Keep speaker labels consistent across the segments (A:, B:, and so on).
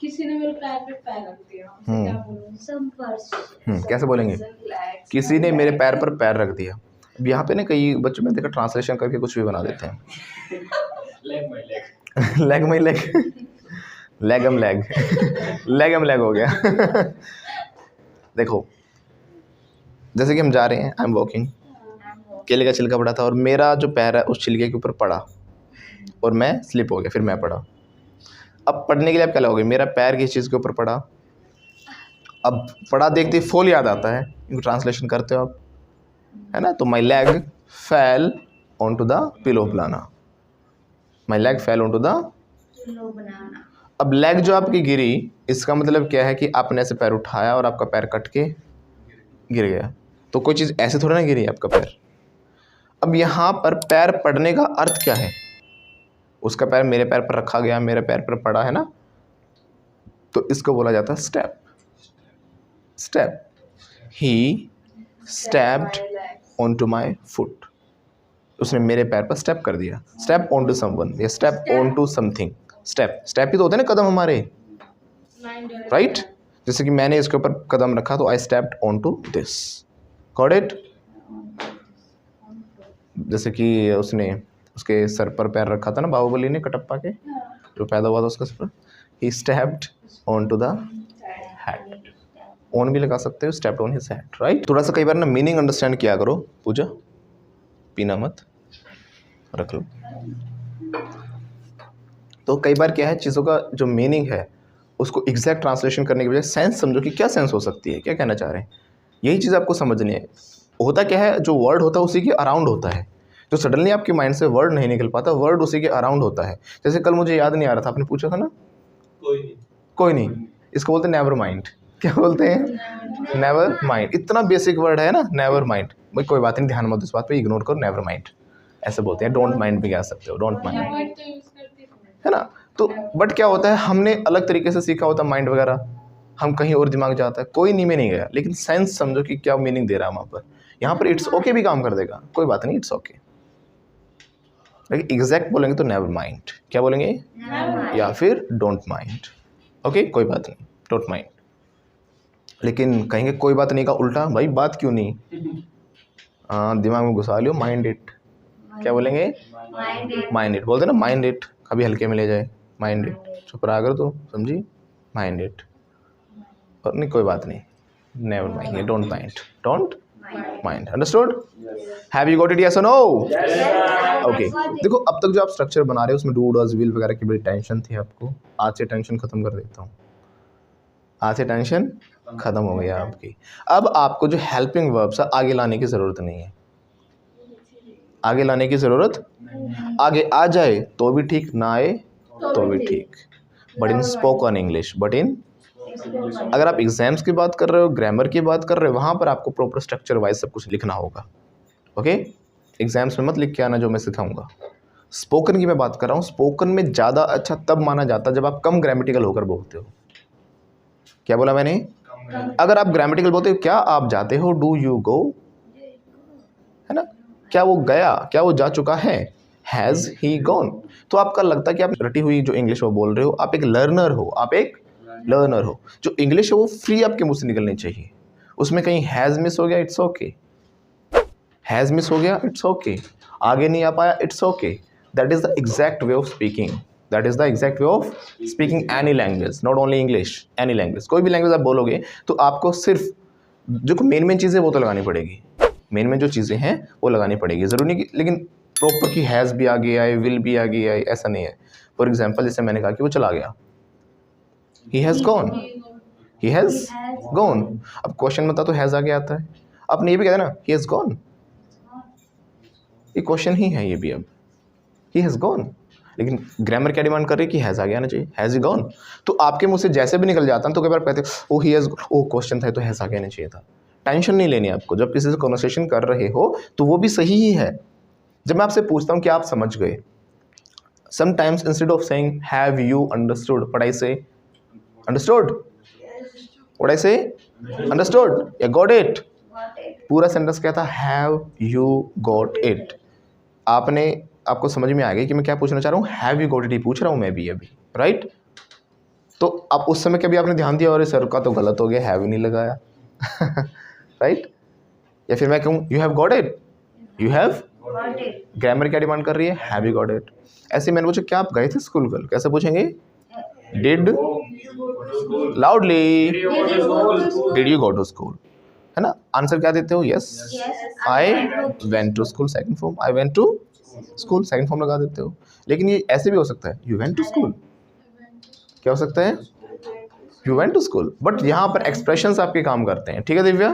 A: किसी ने मेरे पैर पे पैर रख दिया, उसे क्या बोलूं?
B: कैसे बोलेंगे? किसी ने मेरे पैर पर पैर रख दिया। अब यहाँ पे ना कई बच्चों में देखा ट्रांसलेशन करके कुछ भी बना देते हैं।
C: Leg my leg.
B: Leg my leg, लेगम leg, लेगम leg हो गया। देखो जैसे कि हम जा रहे हैं, आई एम वॉकिंग, केले का छिलका पड़ा था और मेरा जो पैर है उस छिलके के ऊपर पड़ा और मैं स्लिप हो गया, फिर मैं पड़ा। अब पढ़ने के लिए आप क्या लगोगे? मेरा पैर किस चीज़ के ऊपर पड़ा। अब पड़ा देखते ही फॉल याद आता है, इनको ट्रांसलेशन करते हो आप, है ना? तो my leg fell on to the pillow बनाना, my leg fell on to the. अब लेग जो आपकी गिरी, इसका मतलब क्या है कि आपने ऐसे पैर उठाया और आपका पैर कट के गिर गया। तो कोई चीज़ ऐसे थोड़ी ना गिरी आपका पैर। अब यहाँ पर पैर पड़ने का अर्थ क्या है? उसका पैर मेरे पैर पर रखा गया, मेरे पैर पर पड़ा, है ना? तो इसको बोला जाता है step. Step, he stepped on to my foot, उसने मेरे पैर पर स्टेप कर दिया। स्टेप ऑन टू समवन या step on to something. Step, step ही तो होते हैं ना कदम हमारे, राइट? जैसे कि मैंने इसके ऊपर कदम रखा तो I stepped on to this, got it? जैसे कि उसने उसके सर पर पैर रखा था ना बाहुबली ने, कटप्पा के जो पैदा हुआ था उसका सर पर, he stepped on to the head. On भी लगा सकते हो, stepped on his head, right? थोड़ा सा कई बार ना मीनिंग अंडरस्टैंड किया करो। पूजा पीना मत, रख लो। तो कई बार क्या है, चीज़ों का जो मीनिंग है उसको एग्जैक्ट ट्रांसलेशन करने के बजाय सेंस समझो कि क्या सेंस हो सकती है, क्या कहना चाह रहे हैं। यही चीज़ आपको समझनी है। होता क्या है, जो वर्ड होता है उसी के अराउंड होता है। जो सडनली आपके माइंड से वर्ड नहीं निकल पाता, वर्ड उसी के अराउंड होता है। जैसे कल मुझे याद नहीं आ रहा था, आपने पूछा था ना, कोई नहीं, इसको बोलते हैं नेवर माइंड। क्या बोलते हैं? Never mind. इतना बेसिक वर्ड है ना, नेवर माइंड। भाई कोई बात नहीं, ध्यान मत इस बात पे, इग्नोर करो, नेवर माइंड ऐसे बोलते हैं। डोंट माइंड भी कह सकते हो, डोंट माइंड, है ना? तो बट क्या होता है, हमने अलग तरीके से सीखा होता माइंड वगैरह, हम कहीं और दिमाग जाता है, कोई नी में नहीं गया, लेकिन सेंस समझो कि क्या मीनिंग दे रहा है वहाँ पर। यहाँ पर इट्स ओके भी काम कर देगा, कोई बात नहीं, इट्स ओके। लेकिन एग्जैक्ट बोलेंगे तो नेवर माइंड। क्या बोलेंगे? या फिर डोंट माइंड। ओके, कोई बात नहीं, डोंट माइंड। लेकिन कहेंगे कोई बात नहीं का उल्टा, भाई बात क्यों नहीं, दिमाग में घुसा लियो, माइंड इट। क्या बोलेंगे? Mind it. बोलते ना माइंड इट, कभी हल्के में ले जाए, माइंड इट, चुप रहा कर तो समझी, माइंड इट। और नहीं कोई बात नहीं, never mind, don't mind, don't mind. Understood? Have you got it, yes और नो? ओके। देखो अब तक जो आप स्ट्रक्चर बना रहे हो उसमें डू डज विल वगैरह की बड़ी टेंशन थी आपको। आज से टेंशन खत्म कर देता हूँ, आज से टेंशन खत्म हो गई आपकी। अब आपको जो हेल्पिंग वर्ब्स है आगे लाने की ज़रूरत नहीं है, आगे लाने की ज़रूरत, आगे आ जाए तो भी ठीक, ना आए तो भी ठीक। But in spoken English, but in, अगर आप एग्जाम्स की बात कर रहे हो, ग्रामर की बात कर रहे हो, वहाँ पर आपको प्रॉपर स्ट्रक्चर वाइज सब कुछ लिखना होगा। ओके, एग्जाम्स में मत लिख के आना जो मैं सिखाऊंगा। स्पोकन की मैं बात कर रहा हूँ, स्पोकन में ज़्यादा अच्छा तब माना जाता है जब आप कम ग्रामेटिकल होकर बोलते हो। क्या बोला मैंने? अगर आप ग्रामेटिकल बोलते हो, क्या आप जाते हो, डू यू गो, है ना? क्या वो गया, क्या वो जा चुका है, हैज़ ही गॉन। तो आपका लगता है कि आप रटी हुई जो इंग्लिश वो बोल रहे हो, आप एक लर्नर हो, आप एक लर्नर हो। जो इंग्लिश है वो फ्री आपके मुंह से निकलनी चाहिए, उसमें कहीं हैज़ मिस हो गया, इट्स ओके, हैज़ मिस हो गया, इट्स ओके, आगे नहीं आ पाया, it's okay. That is the exact way of speaking, that is the exact way of speaking any language, not only English, any language. कोई भी language आप बोलोगे तो आपको सिर्फ जो मेन चीज़ें वो तो लगानी पड़ेगी, मेन जो चीज़ें हैं वो लगानी पड़ेगी, ज़रूरी नहीं कि लेकिन प्रॉपर की हैज़ भी आगे आए, विल भी आगे आए, ऐसा नहीं है। फॉर एग्जाम्पल जैसे मैंने कहा कि वो चला गया, he has gone, he has gone. अब क्वेश्चन में था तो हैज़ आगे आता है, आपने ये भी कहा ना ही हैज़ गॉन, ये क्वेश्चन ही है ये भी। अब ही हैज़ गॉन, लेकिन ग्रामर क्या डिमांड कर रही है कि हैज़ आगे आना चाहिए, हैज़ ही गॉन। तो आपके मुंह से जैसे भी निकल जाता है तो कई बार कहते ओ ही हैज़, ओ क्वेश्चन था तो हैज़ आगे आना चाहिए था। टेंशन नहीं लेनी आपको, जब किसी से कन्वर्सेशन कर रहे हो तो वो भी सही ही है। जब मैं आपसे पूछता हूँ कि आप समझ गए, sometimes instead of saying have you understood, what I से, अंडरस्टूड, व्हाट आई से, अंडरस्टूड या गॉट इट। पूरा सेंटेंस क्या था, हैव यू गॉट इट। आपको समझ में आ गई कि मैं क्या पूछना चाह रहा हूँ, हैव यू गॉट इट ही पूछ रहा हूँ मैं भी अभी, राइट? तो अब उस समय कभी आपने ध्यान दिया, और सर का तो गलत हो गया, हैव ही नहीं लगाया राइट? या फिर मैं कहूँ you have got it, you have, grammar क्या डिमांड कर रही है, हैव यू गॉट इट। ऐसे मैंने पूछा क्या आप गए थे स्कूल कल, कैसे पूछेंगे, did, loudly, did you go to school, है ना? आंसर क्या देते हो, yes I went to school, second form, I went to school, second form लगा देते हो। लेकिन ये ऐसे भी हो सकता है, यू वेंट टू स्कूल, क्या हो सकता है, you went to school, but यहाँ पर एक्सप्रेशंस आपके काम करते हैं, ठीक है दिव्या?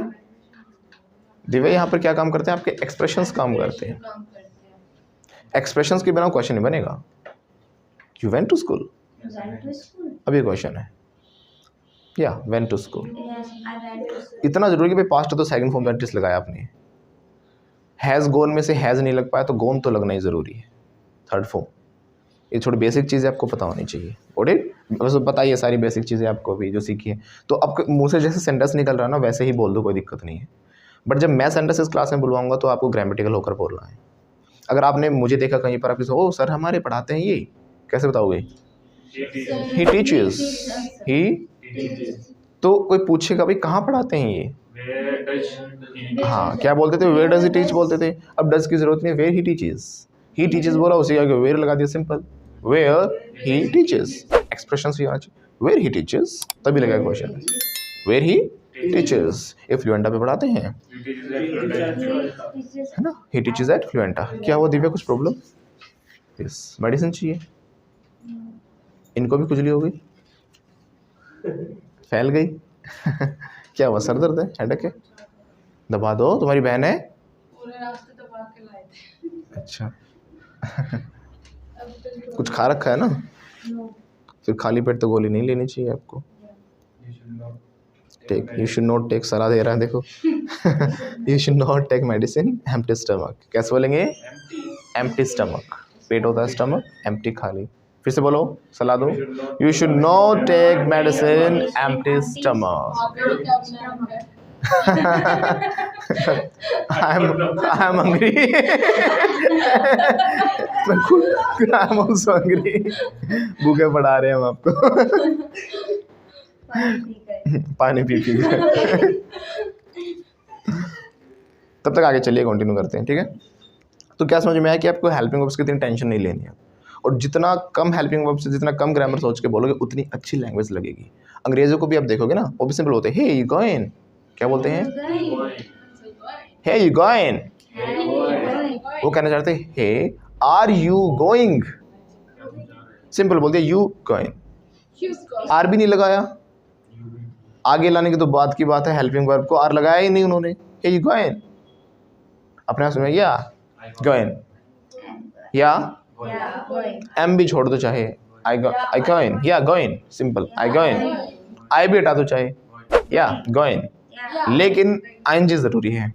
B: दिव्या यहाँ पर क्या काम करते हैं, आपके एक्सप्रेशंस काम करते हैं। एक्सप्रेशंस के बिना क्वेश्चन नहीं बनेगा। यू वेंट टू स्कूल, अब ये क्वेश्चन है, या वेंट टू स्कूल, इतना जरूरी कि भाई पास्ट तो सेकंड फॉर्म वेंटिस लगाया आपने। हैज़ गोन में से हैज़ नहीं लग पाया तो गोन तो लगना ही ज़रूरी है, थर्ड फॉर्म। ये थोड़ी बेसिक चीज़ें आपको पता होनी चाहिए। ओके, बस बताइए सारी बेसिक चीज़ें आपको भी जो सीखी है। तो आपके मुंह से जैसे सेंटेंस निकल रहा है ना वैसे ही बोल दो, कोई दिक्कत नहीं है। बट जब मैं सेंटेंस इस क्लास में बुलवाऊंगा तो आपको ग्रामेटिकल होकर बोलना है। अगर आपने मुझे देखा कहीं पर, आप किसी ओ सर हमारे पढ़ाते हैं ये, कैसे बताओगे, ही टीचेस, ही, तो कोई पूछेगा भाई कहाँ पढ़ाते हैं ये, हाँ क्या बोलते थे, वेयर डज ही टीच बोलते थे। अब डज की जरूरत नहीं, where he teaches, he teaches बोला उसी आगे वेयर लगा दिया, simple, where he teaches. Expressions भी आना चाहिए, वेयर ही टीचेस, तभी लगेगा क्वेश्चन, वेयर ही टीचेस। ये फ्लुएंटा पे पढ़ाते हैं, है ना, ही टीचेस एट फ्लुएंटा। क्या हुआ दिव्या, कुछ प्रॉब्लम, यस, मेडिसिन चाहिए, इनको भी खुजली हो गई, फैल गई क्या हुआ, सर दर्द है, हेडेक है, दबा दो, तुम्हारी बहन है,
A: पूरे रास्ते दबा के लाए थे।
B: अच्छा
A: अब तो
B: कुछ खा रखा है ना, फिर खाली पेट तो गोली नहीं लेनी चाहिए आपको। Take, you should not take, सलाह दे रहा है देखो you should not take medicine empty stomach. कैसे बोलेंगे, एम्प्टी स्टमक, पेट होता है स्टमक, एम्प्टी खाली। फिर से बोलो, सलाह दो, you should not take medicine empty stomach. I am hungry I am also hungry, भूखे पड़ा रहे हैं हम आपको पानी पी पी तब तक आगे चलिए, कंटिन्यू करते हैं, ठीक है? तो क्या समझ में आया कि आपको हेल्पिंग वर्ब्स की इतनी टेंशन नहीं लेनी है, और जितना कम हेल्पिंग वर्ब्स से जितना कम ग्रामर सोच के बोलोगे उतनी अच्छी लैंग्वेज लगेगी। अंग्रेजों को भी आप देखोगे ना, वो भी सिंपल होते हैं, हे यू गोइंग, क्या बोलते हैं, हे यू गोइंग, वो कहना चाहते हैं हे आर यू गोइंग, सिंपल बोलते हैं यू गोइंग, आर भी नहीं लगाया, आगे लाने की तो बात की बात है, हेल्पिंग वर्ब को आर लगाया ही नहीं उन्होंने, हे यू गोइंग, अपने आप में या गोइंग, या एम भी छोड़ दो चाहे, आई गोइंग, या गोइंग, सिंपल, आई गोइंग, आई भी हटा दो चाहे, या गोइंग, लेकिन आईएनजी जरूरी है,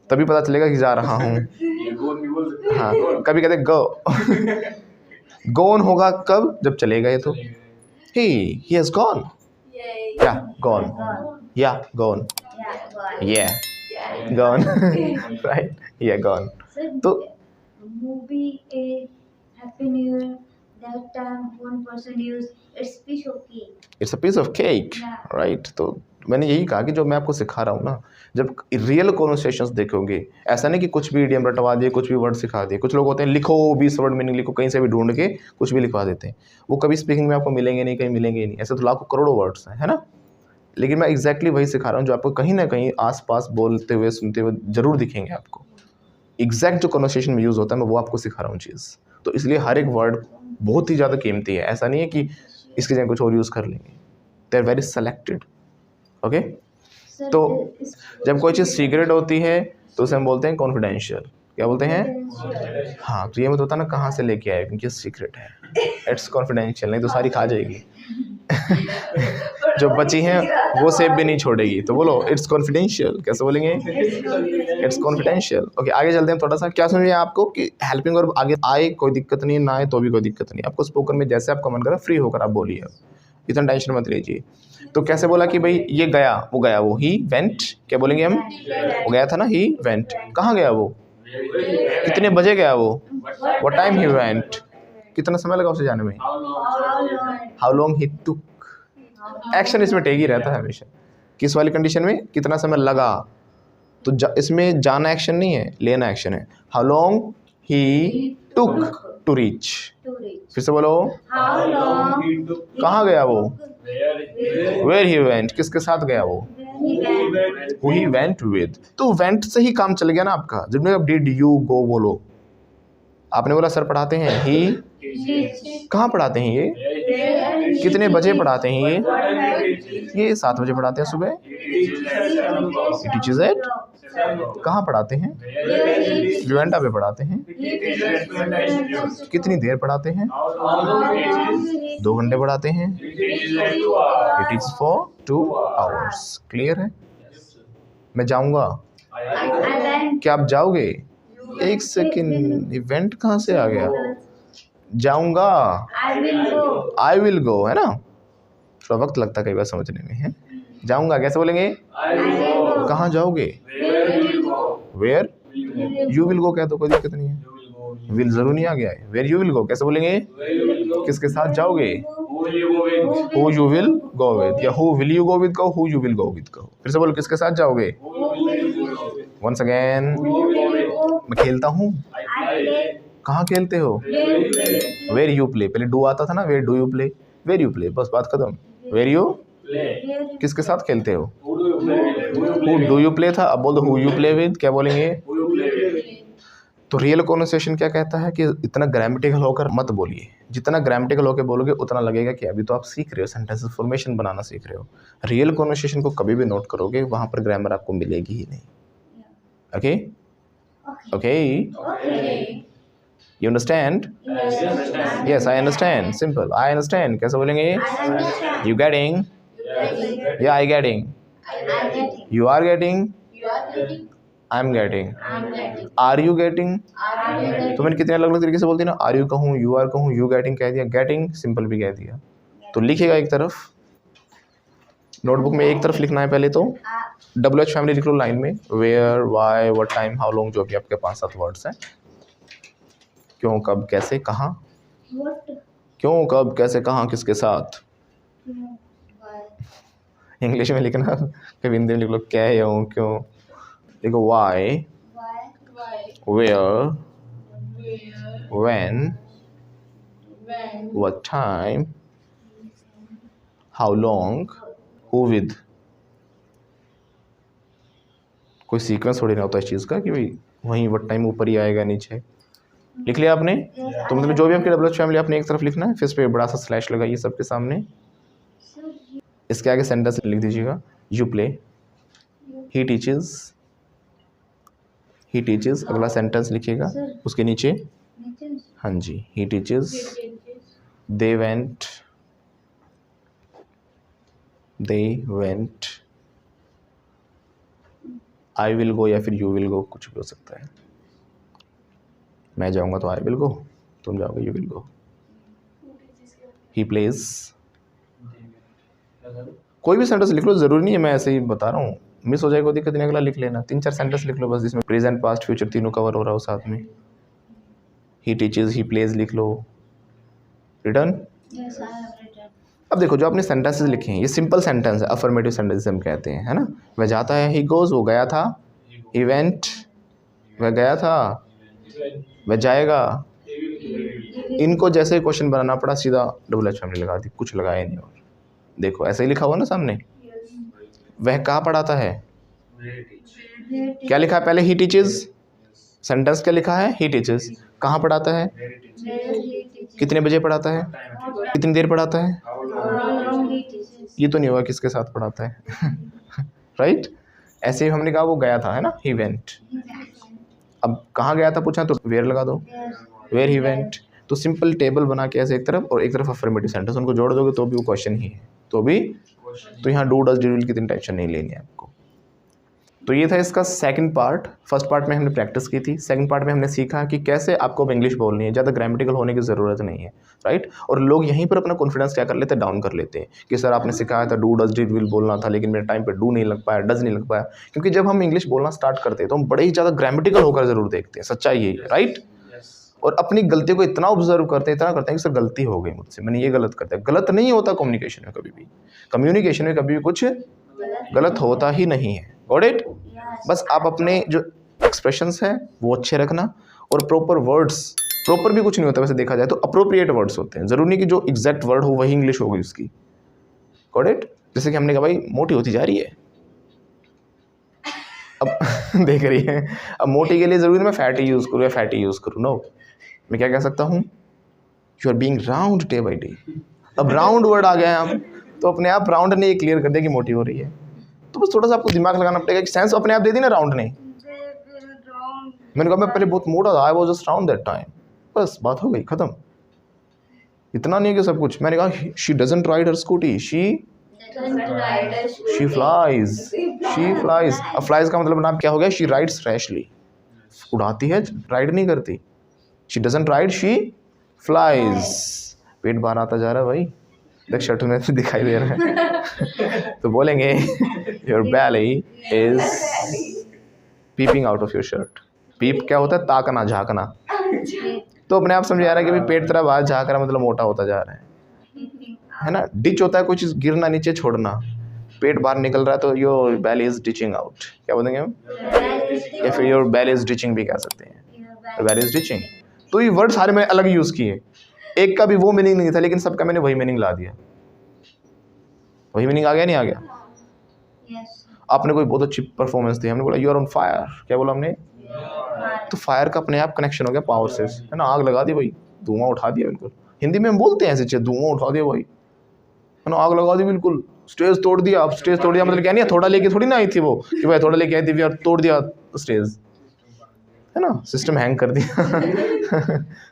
B: तभी पता चलेगा कि जा रहा हूँ। हाँ, कभी कहते गो गोन होगा कब, जब चलेगा ये तो, he has gone, yeah gone, yeah gone, yeah gone right, yeah gone। तो
D: movie a happy new year, that time one person used it's piece of cake,
B: it's a piece of cake, right. तो मैंने यही कहा कि जो मैं आपको सिखा रहा हूँ ना, जब रियल कॉन्वर्सेशंस देखोगे, ऐसा नहीं कि कुछ भी इडियम रटवा दिए, कुछ भी वर्ड सिखा दिए। कुछ लोग होते हैं लिखो 20 वर्ड मीनिंग लिखो, कहीं से भी ढूंढ के कुछ भी लिखवा देते हैं, वो कभी स्पीकिंग में आपको मिलेंगे नहीं, कहीं मिलेंगे ही नहीं। ऐसे तो लाखों करोड़ों वर्ड्स हैं, है ना। लेकिन मैं एग्जैक्टली वही सिखा रहा हूँ जो आपको कहीं ना कहीं आसपास बोलते हुए सुनते हुए जरूर दिखेंगे आपको। एग्जैक्ट जो कन्वर्सेशन में यूज़ होता है मैं वो आपको सिखा रहा हूँ चीज़। तो इसलिए हर एक वर्ड बहुत ही ज़्यादा कीमती है। ऐसा नहीं है कि इसकी जगह कुछ और यूज़ कर लेंगे, they are very selected. Okay, तो जब कोई चीज़ सीक्रेट होती है तो उसे हम बोलते हैं कॉन्फिडेंशियल। क्या बोलते हैं? हाँ, तो ये मत होता ना कहाँ से लेके आए, क्योंकि सीक्रेट है, इट्स कॉन्फिडेंशियल, नहीं तो सारी खा जाएगी जो बची हैं वो सेब भी नहीं छोड़ेगी। तो बोलो इट्स कॉन्फिडेंशियल। कैसे बोलेंगे? It's confidential. ओके, आगे चलते हैं थोड़ा सा। क्या समझ में आपको कि हेल्पिंग वर्ब आगे आए कोई दिक्कत नहीं, ना आए तो भी कोई दिक्कत नहीं। आपको स्पोकन में जैसे आपका मन करे फ्री होकर आप बोलिए, इतना टेंशन मत लीजिए। तो कैसे बोला कि भाई ये गया, वो गया, वो ही वेंट। क्या बोलेंगे हम? वो गया था ना, ही वेंट। कहाँ गया वो? कितने बजे गया वो? What time he went? कितना समय लगा उसे जाने में,
C: How long?
B: How long he took, action इसमें टेक ही रहता है हमेशा। किस वाली कंडीशन में, कितना समय लगा, तो इसमें जाना एक्शन नहीं है, लेना एक्शन है। How long he took to reach,
D: to reach.
B: फिर से बोलो,
D: How long
C: He took.
B: कहाँ गया वो,
C: Where?
B: वेयर ही वेंट, किसके साथ गया वो,
D: he went.
B: Who he went with. तो वेंट से ही काम चल गया ना आपका। जब आप डिड यू गो बोलो, आपने बोला सर पढ़ाते हैं, ही कहाँ पढ़ाते हैं ये, कितने बजे पढ़ाते हैं ये 7 बजे पढ़ाते हैं सुबह। टीचर्स एट, कहाँ पढ़ाते हैं, जुवेंटा पे पढ़ाते हैं। कितनी देर पढ़ाते हैं, 2 घंटे पढ़ाते हैं। It is for 2 hours। Clear है। मैं जाऊंगा,
D: I went.
B: क्या आप जाओगे, एक सेकेंड, इवेंट कहाँ से आ गया, जाऊंगा,
D: I will go.
B: I will गो, है ना। थोड़ा वक्त लगता है कई बार समझने में, है। जाऊंगा कैसे बोलेंगे,
D: I will go.
B: कहाँ जाओगे,
D: Where will you go?
B: Where you will go, कह दो, कोई दिक्कत नहीं है। विल जरूर नहीं आ गया है। वेयर यू विल गो कैसे बोलेंगे, किसके साथ जाओगे, who you will go with, या who will you go with कहो, who you will go with कहो। फिर से बोलो, किसके साथ जाओगे, वंस अगेन, मैं खेलता हूँ,
D: I play.
B: कहाँ खेलते हो,
D: Where you play.
B: Where you play, पहले डू आता था ना, where do you play, where you play, बस बात खत्म। वेयर यू,
D: Where you
B: किसके साथ खेलते हो, हु डू यू प्ले था, अब बोल दो हु यू प्ले विद, क्या बोलेंगे। तो रियल कॉन्वर्सेशन क्या कहता है कि इतना ग्रामेटिकल होकर मत बोलिए, जितना ग्रामेटिकल होकर बोलोगे उतना लगेगा कि अभी तो आप सीख रहे हो, सेंटेंसेस फॉर्मेशन बनाना सीख रहे हो। रियल कॉन्वर्सेशन को कभी भी नोट करोगे, वहाँ पर ग्रामर आपको मिलेगी ही नहीं। Okay okay,
D: Okay.
B: You understand, yes I understand, simple, I understand कैसे बोलेंगे,
D: I understand.
B: यू गेटिंग, या I getting,
D: I'm getting.
B: You are getting,
D: You are getting.
B: I am getting,
D: I'm getting.
B: Are you getting.
D: Are you getting?
B: तो मैंने कितने अलग अलग तरीके से बोलती ना, आर यू कहूँ, यू आर कहूँ, यू गेटिंग कह दिया, गेटिंग सिंपल भी कह दिया। तो लिखिएगा एक तरफ, नोटबुक में एक तरफ लिखना है पहले तो, WH फैमिली लिख लो लाइन में, where, why, what time, how long, जो भी आपके 5-7 वर्ड्स हैं। क्यों, कब, कैसे, कहाँ,
D: What?
B: क्यों, कब, कैसे, कहाँ, किसके साथ।
D: Why?
B: इंग्लिश में लिखना, कभी हिंदी में लिख लो, क्या है, हूँ, क्यों, लिखो why,
D: Why?
B: Where,
A: Where?
B: When,
A: When?
B: What time, how long, who with. कोई सीक्वेंस थोड़ी ना होता है इस चीज़ का कि भाई वहीं व्हाट टाइम ऊपर ही आएगा नीचे। लिख लिया आपने। तो मतलब जो भी आपकी WH फैमिली आपने एक तरफ लिखना है, फिर इस पे बड़ा सा स्लैश लगाइए सबके सामने। इसके आगे सेंटेंस लिख दीजिएगा, यू प्ले, ही टीचेस, अगला सेंटेंस लिखिएगा उसके नीचे, हाँ जी, he teaches, they went, I will go या फिर यू विल गो, कुछ भी हो सकता है। मैं जाऊंगा तो आई विल गो, तुम जाओगे you will go. He plays, कोई भी सेंटेंस लिख लो, ज़रूरी नहीं है मैं ऐसे ही बता रहा हूँ, मिस हो जाएगा कोई दिक्कत नहीं, अगला लिख लेना। 3-4 सेंटेंस लिख लो बस, जिसमें प्रेजेंट, पास्ट, फ्यूचर तीनों कवर हो रहा हो साथ में। ही टीचेस, ही प्लेज लिख लो, return.
D: Yes, I have written.
B: अब देखो जो आपने सेंटेंसेस लिखे हैं ये सिंपल सेंटेंस है, अफर्मेटिव सेंटेंस हम कहते हैं, है ना। वह जाता है, ही गोज, वो गया था, ही वेंट, वह गया था, वह जाएगा। इनको जैसे क्वेश्चन बनाना पड़ा, सीधा WH फैमिली लगा दी, कुछ लगाया नहीं। और देखो ऐसे ही लिखा हुआ ना सामने, वह कहाँ पढ़ाता है, क्या लिखा है पहले, ही टीचेस, सेंटेंस क्या लिखा है, ही टीचेस, कहाँ पढ़ाता है, कितने बजे पढ़ाता है, कितनी देर पढ़ाता है, ये तो नहीं होगा किसके साथ पढ़ाता है राइट। ऐसे ही हमने कहा वो गया था, है ना, ही वेंट। अब कहाँ गया था पूछा तो वेयर लगा दो, वेयर ही वेंट। तो सिंपल टेबल बना के ऐसे एक तरफ और एक तरफ अफर्मेटिव सेंटेंस, उनको जोड़ दोगे तो भी वो क्वेश्चन ही है, तो यहाँ डू डज डिड विल की इतनी टेंशन नहीं लेनी है आपको। तो ये था इसका सेकंड पार्ट। फर्स्ट पार्ट में हमने प्रैक्टिस की थी, सेकंड पार्ट में हमने सीखा कि कैसे आपको अब इंग्लिश बोलनी है, ज़्यादा ग्रामेटिकल होने की ज़रूरत नहीं है, राइट। और लोग यहीं पर अपना कॉन्फिडेंस क्या कर लेते हैं, डाउन कर लेते हैं कि सर आपने सिखाया था डू डज डिड विल बोलना था, लेकिन मेरे टाइम पे डू नहीं लग पाया, डज नहीं लग पाया। क्योंकि जब हम इंग्लिश बोलना स्टार्ट करते हैं तो हम बड़े ही ज़्यादा ग्रामेटिकल होकर ज़रूर देखते हैं, सच्चाई यही है, राइट। और अपनी गलती को इतना ऑब्जर्व करते हैं, इतना करते हैं कि सर गलती हो गई मुझसे, मैंने ये गलत कर दिया। गलत नहीं होता कम्युनिकेशन में कभी भी, कम्युनिकेशन में कभी भी कुछ गलत होता ही नहीं है। Got it? बस आप अपने जो एक्सप्रेशंस हैं वो अच्छे रखना, और प्रॉपर वर्ड्स, प्रॉपर भी कुछ नहीं होता वैसे देखा जाए तो, अप्रोप्रिएट वर्ड्स होते हैं। ज़रूरी नहीं कि जो एग्जैक्ट वर्ड हो वही इंग्लिश होगी उसकी। Got it? जैसे कि हमने कहा भाई मोटी होती जा रही है, अब देख रही है, अब मोटी के लिए ज़रूरी नहीं मैं फैटी यूज़ करूँ या फैटी यूज़ करूँ, नो, मैं क्या कह सकता हूँ, you are being round day by day. अब राउंड वर्ड आ गया है हम, तो अपने आप राउंड ने ये क्लियर कर दिया कि मोटी हो रही है। तो बस थोड़ा सा आपको दिमाग लगाना पड़ेगा कि सेंस अपने आप दे दी ना राउंड ने। मैंने कहा मैं पहले बहुत मोटा था, I was just round that time, बस बात हो गई, ख़त्म। इतना नहीं है कि सब कुछ। मैंने कहा she doesn't ride her scooty, she flies, she flies. अब फ्लाइज का मतलब नाम क्या हो गया, शी राइड्स रैशली, उड़ाती है, राइड नहीं करती। She doesn't ride, she flies. पेट बाहर आता जा रहा है भाई, देख शर्ट में से दिखाई दे रहा है। तो बोलेंगे your belly is peeping out of your shirt. Peep क्या होता है, ताकना, झांकना। तो अपने आप समझ आ रहा है कि भाई पेट तरह बाहर झांक रहा मतलब मोटा होता जा रहा है ना। डिच होता है कोई चीज़ गिरना, नीचे छोड़ना। पेट बाहर निकल रहा है तो your belly is ditching out, क्या बोलेंगे हम, या फिर योर belly इज डिचिंग भी कह सकते हैं, belly इज डिचिंग। तो ये वर्ड सारे मैंने अलग यूज़ किए, एक का भी वो मीनिंग नहीं था, लेकिन सबका मैंने वही मीनिंग ला दिया। वही मीनिंग आ गया, नहीं आ गया? आपने कोई बहुत अच्छी परफॉर्मेंस दी, हमने बोला यू आर ऑन फायर, क्या बोला हमने, तो फायर का अपने आप कनेक्शन हो गया पावर से, है ना। आग लगा दी भाई, धुआं उठा दिया बिल्कुल। हिंदी में हम बोलते हैं ऐसे चीज़, धुआं उठा दिया भाई, है ना, आग लगा दी बिल्कुल, स्टेज तोड़ दिया। अब स्टेज तोड़ दिया मतलब क्या, नहीं थोड़ा लेके थोड़ी ना आई थी वो कि भाई थोड़ा लेके आई थी और तोड़ दिया स्टेज, है ना। सिस्टम हैंग कर दिया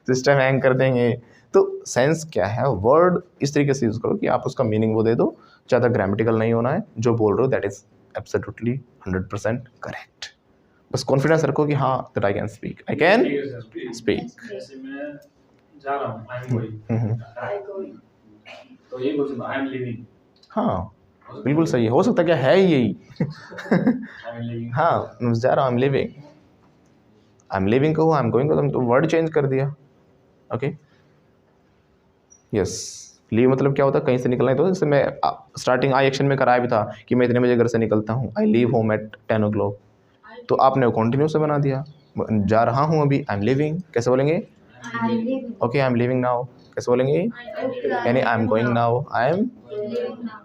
B: सिस्टम हैंग कर देंगे। तो सेंस क्या है, वर्ड इस तरीके से यूज़ करो कि आप उसका मीनिंग वो दे दो, ज़्यादा ग्रामेटिकल नहीं होना है, जो बोल रहे हो दैट इज़ एब्सोल्युटली 100% करेक्ट। बस कॉन्फिडेंस रखो कि हाँ that I can speak, I can speak.
C: जैसे मैं जा रहा हूँ, आई एम गोइंग, तो ये बोल सकता हूँ आई एम लिविंग।
B: हाँ बिल्कुल सही है, हो सकता है क्या है यही
C: आई एम लिविंग।
B: हाँ मैं जा रहा हूँ, आई एम लिविंग कहो, आई एम गोइंग कहो, तो वर्ड चेंज कर दिया। ओके यस, लीव मतलब क्या होता है, कहीं से निकलना है। तो जैसे मैं स्टार्टिंग आई एक्शन में कराया भी था कि मैं इतने बजे घर से निकलता हूँ, I leave home at 10 o'clock, तो आपने वो कंटिन्यू से बना दिया, जा रहा हूँ अभी, आई एम लिविंग, कैसे बोलेंगे, okay I am living now, कैसे बोलेंगे, यानी I am going now, I am,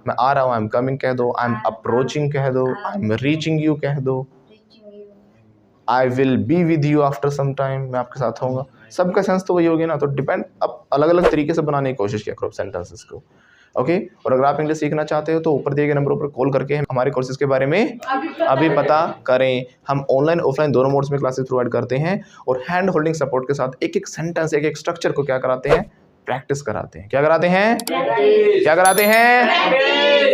B: मैं आ रहा हूँ, आई एम कमिंग कह दो, आई एम अप्रोचिंग कह दो, आई एम रीचिंग यू कह दो, I will be with you after some time, मैं आपके साथ होऊंगा। सबका सेंस तो वही होगी ना। तो डिपेंड, अब अलग अलग तरीके से बनाने की कोशिश किया करो सेंटेंसेस को। ओके और अगर आप इंग्लिश सीखना चाहते हो तो ऊपर दिए गए नंबरों पर कॉल करके हमारे कोर्सेज के बारे में अभी पता करें। हम ऑनलाइन ऑफलाइन दोनों मोड्स में क्लासेस प्रोवाइड करते हैं, और हैंड होल्डिंग सपोर्ट के साथ एक एक सेंटेंस, एक एक स्ट्रक्चर को क्या कराते हैं, प्रैक्टिस कराते हैं। क्या कराते हैं, क्या कराते हैं,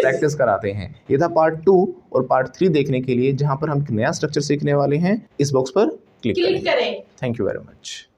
B: प्रैक्टिस कराते हैं। ये था पार्ट 2, और पार्ट 3 देखने के लिए जहां पर हम नया स्ट्रक्चर सीखने वाले हैं, इस बॉक्स पर क्लिक करें। Thank you very much.